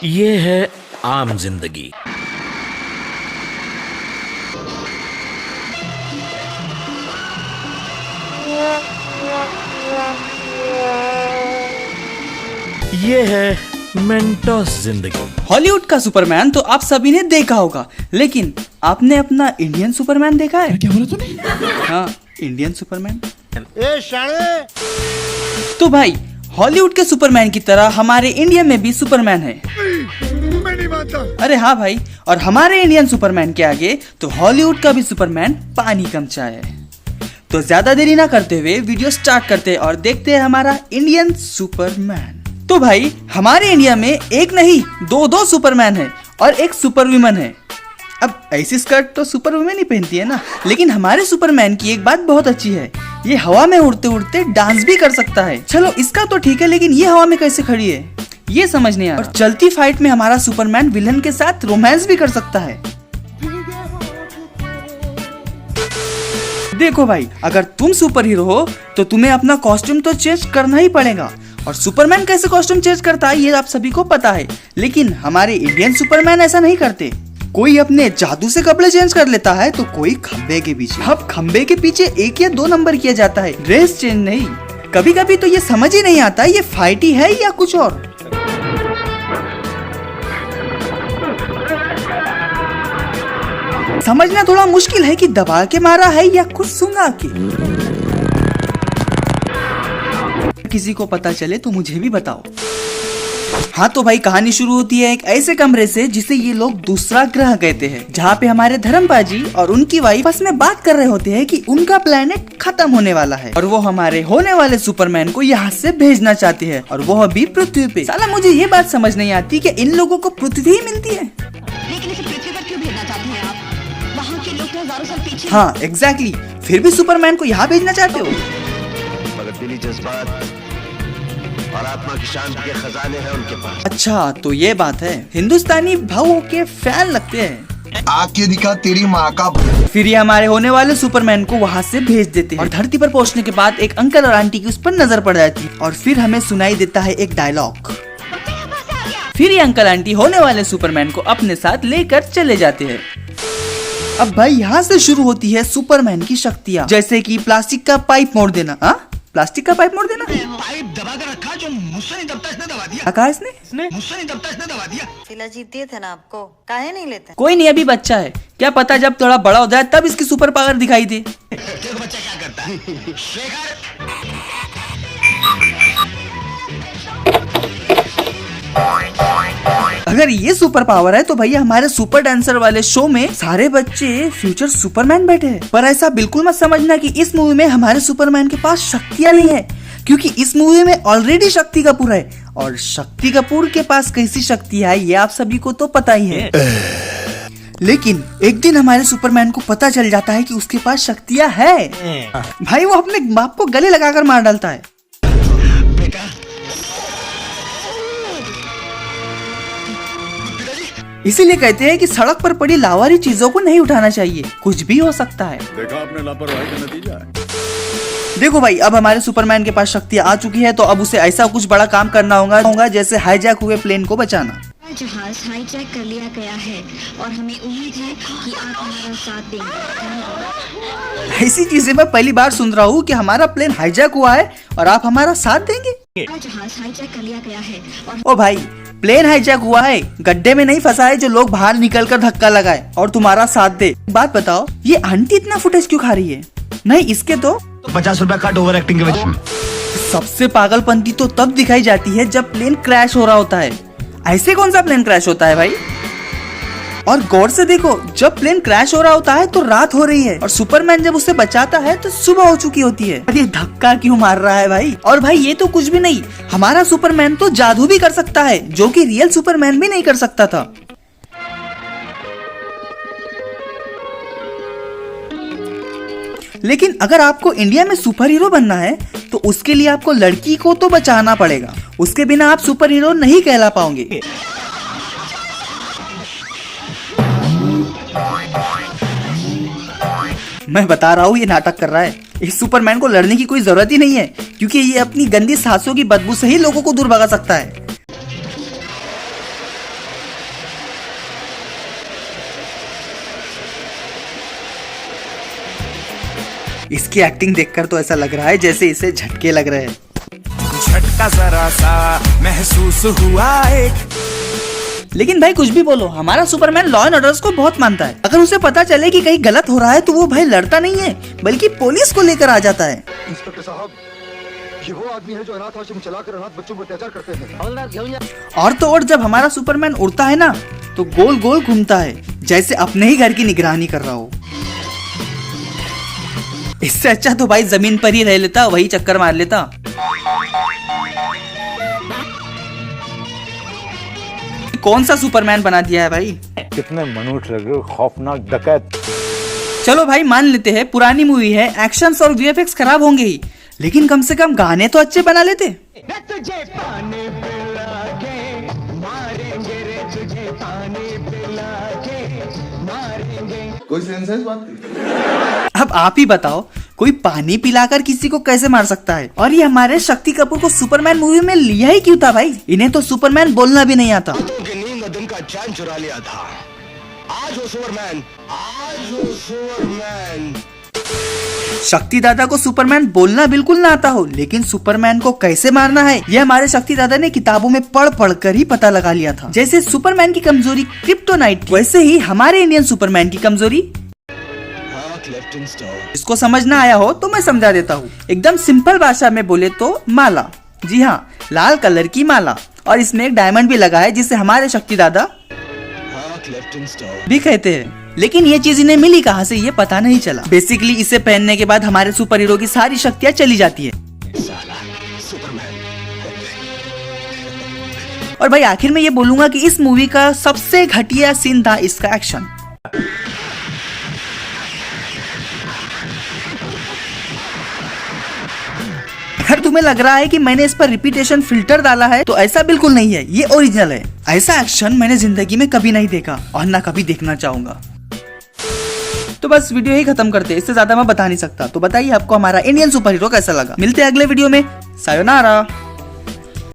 ये है आम जिंदगी। ये है मेंटोस जिंदगी। हॉलीवुड का सुपरमैन तो आप सभी ने देखा होगा, लेकिन आपने अपना इंडियन सुपरमैन देखा है? क्या बोला तूने? हाँ, इंडियन सुपरमैन। ए शाणे! तो भाई हॉलीवुड के सुपरमैन की तरह हमारे इंडिया में भी सुपरमैन है। मैं नहीं मानता। अरे हाँ भाई, और हमारे इंडियन सुपरमैन के आगे तो हॉलीवुड का भी सुपरमैन पानी कम चाय है। तो ज्यादा देरी ना करते हुए वीडियो स्टार्ट करते हैं और देखते हैं हमारा इंडियन सुपरमैन। तो भाई हमारे इंडिया में एक नहीं दो सुपरमैन है और एक सुपर वुमन है। अब ऐसी स्कर्ट तो सुपर वुमेन ही पहनती है ना, लेकिन हमारे सुपरमैन की एक बात बहुत अच्छी है, ये हवा में उड़ते उड़ते डांस भी कर सकता है। चलो इसका तो ठीक है, लेकिन ये हवा में कैसे खड़ी है ये समझ नहीं आ रहा। और चलती फाइट में हमारा सुपरमैन विलन के साथ रोमांस भी कर सकता है। देखो भाई, अगर तुम सुपर हीरो हो तो तुम्हें अपना कॉस्ट्यूम तो चेंज करना ही पड़ेगा। और सुपरमैन कैसे कॉस्ट्यूम चेंज करता है ये आप सभी को पता है, लेकिन हमारे इंडियन सुपरमैन ऐसा नहीं करते। कोई अपने जादू से कपड़े चेंज कर लेता है तो कोई खंबे के पीछे। अब खंबे के पीछे 1 या 2 नंबर किया जाता है, ड्रेस चेंज नहीं। कभी कभी तो ये समझ ही नहीं आता ये फाइट ही है या कुछ और। समझना थोड़ा मुश्किल है कि दबा के मारा है या कुछ सुंघा के। किसी को पता चले तो मुझे भी बताओ। हाँ तो भाई कहानी शुरू होती है एक ऐसे कमरे से जिसे ये लोग दूसरा ग्रह कहते हैं, जहाँ पे हमारे धर्मपाजी और उनकी वाइफ आपस में बात कर रहे होते हैं कि उनका प्लेनेट खत्म होने वाला है और वो हमारे होने वाले सुपरमैन को यहाँ से भेजना चाहती है, और वो भी पृथ्वी पे। साला मुझे ये बात समझ नहीं आती कि इन लोगों को पृथ्वी ही मिलती है। लेकिन इसे पृथ्वी पर क्यों भेजना चाहते हैं आप? वहाँ के लोग तो हजारों साल पीछे। हाँ एग्जैक्टली, फिर भी सुपरमैन को यहाँ भेजना चाहते हो? मगर दिली जज्बात और आत्मा की शांति के खजाने हैं उनके पास। अच्छा तो ये बात है, हिंदुस्तानी भावों के फैन लगते हैं। आके दिखा तेरी माँ का। फिर ये हमारे होने वाले सुपरमैन को वहाँ से भेज देते हैं और धरती पर पहुँचने के बाद एक अंकल और आंटी की उस पर नजर पड़ जाती है और फिर हमें सुनाई देता है एक डायलॉग। फिर ये अंकल आंटी होने वाले सुपरमैन को अपने साथ लेकर चले जाते हैं। अब भाई यहाँ से शुरू होती है सुपरमैन की शक्तियाँ, जैसे कि प्लास्टिक का पाइप मोड़ देना। हाँ प्लास्टिक का पाइप मोड़ देना। पाइप दबा कर रखा जो मुझसे नहीं दबता इसने दबा दिया। आकाश ने मुझसे नहीं दबता इसने दबा दिया। शिलाजीत दिए थे ना आपको, काहे नहीं लेते? कोई नहीं, अभी बच्चा है, क्या पता जब थोड़ा बड़ा हो जाए तब इसकी सुपर पावर दिखाई दे। देखो बच्चा क्या करता है। शेखर अगर ये सुपर पावर है तो भैया हमारे सुपर डांसर वाले शो में सारे बच्चे फ्यूचर सुपरमैन बैठे हैं। पर ऐसा बिल्कुल मत समझना कि इस मूवी में हमारे सुपरमैन के पास शक्तियां नहीं है, क्योंकि इस मूवी में ऑलरेडी शक्ति कपूर है और शक्ति कपूर के पास कैसी शक्ति है ये आप सभी को तो पता ही है। लेकिन एक दिन हमारे सुपरमैन को पता चल जाता है कि उसके पास शक्तियां है। भाई वो अपने बाप को गले लगाकर मार डालता है। इसीलिए कहते हैं कि सड़क पर पड़ी लावारी चीजों को नहीं उठाना चाहिए, कुछ भी हो सकता है। देखा आपने लापरवाही का नतीजा है। देखो भाई, अब हमारे सुपरमैन के पास शक्ति आ चुकी है तो अब उसे ऐसा कुछ बड़ा काम करना होगा जैसे हाईजैक हुए प्लेन को बचाना। जहाज हाईजैक कर लिया गया है और हमें उम्मीद है कि आप हमारा साथ देंगे। ऐसी चीजें मैं पहली बार सुन रहा हूँ कि हमारा प्लेन हाईजैक हुआ है और आप हमारा साथ देंगे। जहाज हाईजैक कर लिया गया है और ओ भाई, प्लेन हाईजैक हुआ है, गड्ढे में नहीं फंसा है जो लोग बाहर निकल कर धक्का लगाए और तुम्हारा साथ दे। बात बताओ, ये आंटी इतना फुटेज क्यों खा रही है? नहीं इसके तो 50 रुपया कट ओवर एक्टिंग के वजह। सबसे पागलपंती तो तब दिखाई जाती है जब प्लेन क्रैश हो रहा होता है। ऐसे कौन सा प्लेन क्रैश होता है भाई? और गौर से देखो, जब प्लेन क्रैश हो रहा होता है तो रात हो रही है और सुपरमैन जब उसे बचाता है तो सुबह हो चुकी होती है। अरे धक्का क्यों मार रहा है भाई? और भाई ये तो कुछ भी नहीं, हमारा सुपरमैन तो जादू भी कर सकता है, जो कि रियल सुपरमैन भी नहीं कर सकता था। लेकिन अगर आपको इंडिया में सुपर हीरो बनना है तो उसके लिए आपको लड़की को तो बचाना पड़ेगा, उसके बिना आप सुपर हीरो नहीं कहला पाओगे। मैं बता रहा हूँ ये नाटक कर रहा है। इस सुपरमैन को लड़ने की कोई जरूरत ही नहीं है, क्योंकि ये अपनी गंदी सांसों की बदबू से ही लोगों को दूर भगा सकता है। इसकी एक्टिंग देखकर तो ऐसा लग रहा है जैसे इसे झटके लग रहे हैं। झटका जरा सा महसूस हुआ एक। लेकिन भाई कुछ भी बोलो, हमारा सुपरमैन लॉ एंड ऑर्डर को बहुत मानता है। अगर उसे पता चले कि कहीं गलत हो रहा है तो वो भाई लड़ता नहीं है, बल्कि पुलिस को लेकर आ जाता है। इंस्पेक्टर साहब, ये वो आदमी है जो अनाथ आश्रम चलाकर अनाथ बच्चों पर अत्याचार करते हैं। और तो और जब हमारा सुपरमैन उड़ता है ना तो गोल गोल घूमता है, जैसे अपने ही घर की निगरानी कर रहा हो। इससे अच्छा तो भाई जमीन पर ही रह लेता, वही चक्कर मार लेता। कौन सा सुपरमैन बना दिया है भाई। कितने मनुष्य लग रहे हो, खौफनाक डकैत। चलो भाई मान लेते हैं पुरानी मूवी है, एक्शंस और वीएफएक्स खराब होंगे ही, लेकिन कम से कम गाने तो अच्छे बना लेते। तुझे पानी पिला के मारेंगे रे, तुझे पानी पिला के मारेंगे। कोई सेंस है इस बात की? अब आप ही बताओ, कोई पानी पिलाकर किसी को कैसे मार सकता है? और ये हमारे शक्ति कपूर को सुपरमैन मूवी में लिया ही क्यों था भाई? इन्हें तो सुपरमैन बोलना भी नहीं आता। की नींद और दिन का चैन चुरा लिया था। आज वो सुपरमैन, आज वो सुपरमैन। शक्ति दादा को सुपरमैन बोलना बिल्कुल ना आता हो, लेकिन सुपरमैन को कैसे मारना है ये हमारे शक्ति दादा ने किताबों में पढ़ कर ही पता लगा लिया था। जैसे सुपरमैन की कमजोरी क्रिप्टोनाइट थी, वैसे ही हमारे इंडियन सुपरमैन की कमजोरी। इसको समझ ना आया हो तो मैं समझा देता हूँ। एकदम सिंपल भाषा में बोले तो माला, जी हाँ, लाल कलर की माला, और इसमें एक डायमंड भी लगा है जिसे हमारे शक्ति दादा भी कहते हैं। लेकिन ये चीज इन्हें मिली कहाँ से ये पता नहीं चला। बेसिकली इसे पहनने के बाद हमारे सुपर हीरो की सारी शक्तियाँ चली जाती है। और भाई आखिर में ये बोलूंगा कि इस मूवी का सबसे घटिया सीन था इसका एक्शन। अगर तुम्हें लग रहा है कि मैंने इस पर रिपीटेशन फिल्टर डाला है तो ऐसा बिल्कुल नहीं है, ये ओरिजिनल है। ऐसा एक्शन मैंने जिंदगी में कभी नहीं देखा और ना कभी देखना चाहूंगा। तो बस वीडियो ही खत्म करते, इससे ज्यादा मैं बता नहीं सकता। तो बताइए आपको हमारा इंडियन सुपर हीरो कैसा लगा। मिलते हैं अगले वीडियो में। सायोनारा।